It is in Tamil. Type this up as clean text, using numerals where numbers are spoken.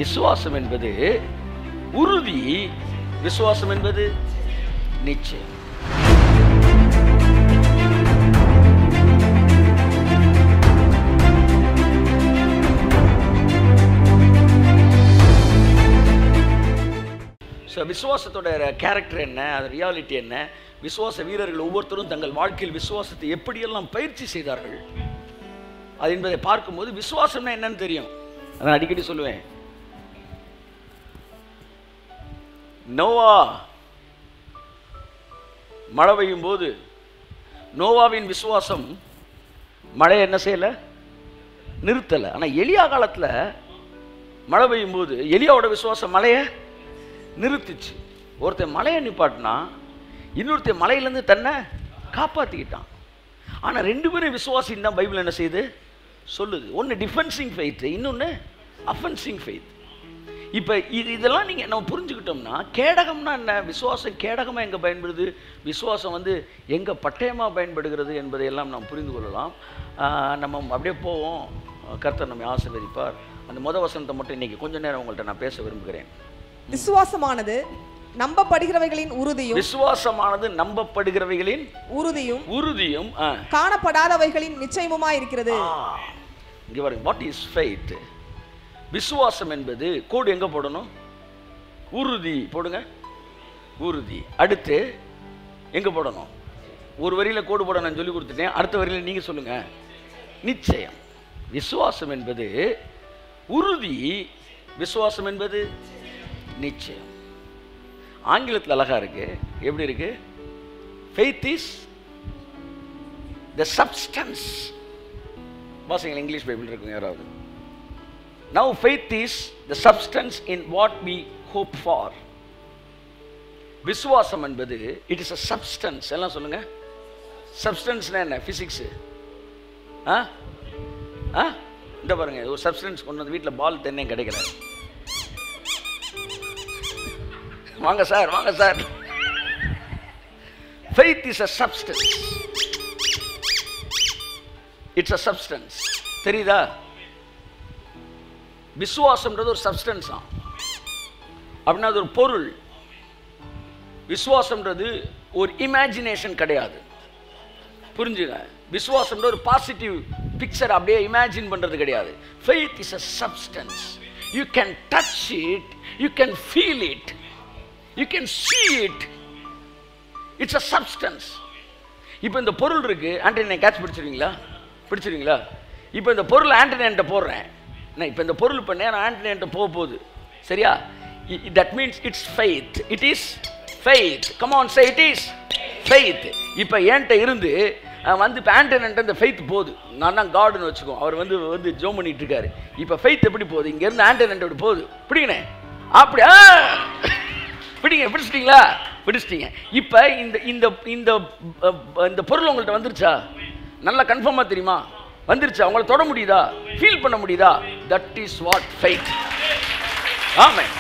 விசுவாசம் என்பது உறுதி, விசுவாசம் என்பது நிச்சயம். விசுவாசத்தோட கேரக்டர் என்ன, அது ரியாலிட்டி என்ன, விசுவாச வீரர்கள் ஒவ்வொருத்தரும் தங்கள் வாழ்க்கையில் விசுவாசத்தை எப்படியெல்லாம் பயிற்சி செய்தார்கள் அது என்பதை பார்க்கும்போது விசுவாசம்னா என்னன்னு தெரியும். நான் அடிக்கடி சொல்லுவேன், நோவா மழை பெய்யும் போது நோவாவின் விசுவாசம் மழை என்ன செய்யல, நிறுத்தலை. ஆனால் எலியா காலத்தில் மழை பெய்யும் போது எலியாவோட விசுவாசம் மழையை நிறுத்திச்சு. ஒருத்தன் மலையை நிப்பாட்டினா இன்னொருத்தன் மலையிலேருந்து தன்னை காப்பாற்றிக்கிட்டான். ஆனால் ரெண்டு பேரும் விசுவாசின்னு தான் பைபிள் என்ன செய்யுது சொல்லுது. ஒன்று டிஃபென்சிங் ஃபெய்த், இன்னொன்று அஃபென்சிங் ஃபெய்த். இப்போ இதெல்லாம் நம்ம புரிஞ்சுக்கிட்டோம்னா கேடகம்னா என்ன, விசுவாசம் கேடகமாக எங்கே பயன்படுது, விசுவாசம் எங்கே பட்டயமாக பயன்படுகிறது என்பதையெல்லாம் நாம் புரிந்து கொள்ளலாம். நம்ம அப்படியே போவோம். கர்த்தர் நம்மை ஆசீர்வதிப்பார். அந்த வசனத்தை மட்டும் இன்றைக்கி கொஞ்ச நேரம் உங்கள்கிட்ட நான் பேச விரும்புகிறேன். விசுவாசமானது நம்பப்படுகிறவைகளின் உறுதியும், விசுவாசமானது நம்பப்படுகிறவைகளின் உறுதியும் காணப்படாதவைகளின் நிச்சயமுமாய் இருக்கிறது. இங்க பாருங்க, வாட் இஸ் ஃபெய்த்? விசுவாசம் என்பது கோடு எங்க போடணும், உறுதி போடுங்க, உறுதி. அடுத்து எங்க போடணும், ஒரு வரியில கோடு போட நான் சொல்லி கொடுத்துட்டேன், அடுத்த வரியில நீங்க சொல்லுங்க, நிச்சயம். விசுவாசம் என்பது உறுதி, விசுவாசம் என்பது நிச்சயம். ஆங்கிலத்தில் அழகா இருக்கு. எப்படி இருக்கு? faith is the substance. வாசிங்க, இங்கிலீஷ் பைபிள் இருக்குங்க யாராவது. now faith is the substance in what we hope for. விசுவாசம் என்பது it is a substance. எல்லாம் சொல்லுங்க. சப்ஸ்டன்ஸ்னா என்ன? பிசிக்ஸ். இந்த பாருங்க, ஒரு சப்ஸ்டன்ஸ் கொண்டு வந்து வீட்டில் பால் தென்னை கிடைக்கல. வாங்க சார், வாங்க sir. faith is a substance. it's a substance. தெரியுதா? விசுவாசம்ன்றது ஒரு சப்ஸ்டன்ஸ் தான். அப்படின்னா அது ஒரு பொருள். விசுவாசம்ன்றது ஒரு இமேஜினேஷன் கிடையாது. புரிஞ்சுங்க, விசுவாசம்ன்ற ஒரு பாசிட்டிவ் பிக்சர் அப்படியே இமேஜின் பண்றது கிடையாது. faith is a substance. you can touch it, you can feel it, you can see it. it's a substance. இப்போ இந்த பொருள் இருக்கு, ஆண்டனி கேட்ச் பிடிச்சிருவீங்களா? இப்போ இந்த பொருள் ஆண்டனிட்ட போடுறேன், நான் இப்போ இந்த பொருள் பண்ண நான் ஆண்டனிட்ட போகுது, சரியா? that means it's faith. it is faith. come on, say it is faith. இப்போ என்கிட்ட இருந்து இப்போ ஆண்டனிட்ட இந்த ஃபெய்த் போகுது. நான் தான் காடுன்னு வச்சுக்கோ, அவர் ஜோம் பண்ணிட்டு இருக்காரு. இப்போ ஃபெய்த் எப்படி போகுது? இங்கேருந்து ஆண்டனிட்ட எப்படி போகுது? பிடிங்கண்ணே, அப்படி பிடிச்சிட்டீங்க. இப்போ இந்த பொருள் உங்கள்கிட்ட வந்துருச்சா? நல்லா கன்ஃபார்மாக தெரியுமா? வந்துருச்சா? உங்களை தொட முடியுதா? ஃபீல் பண்ண முடியுதா? That is what faith. Amen.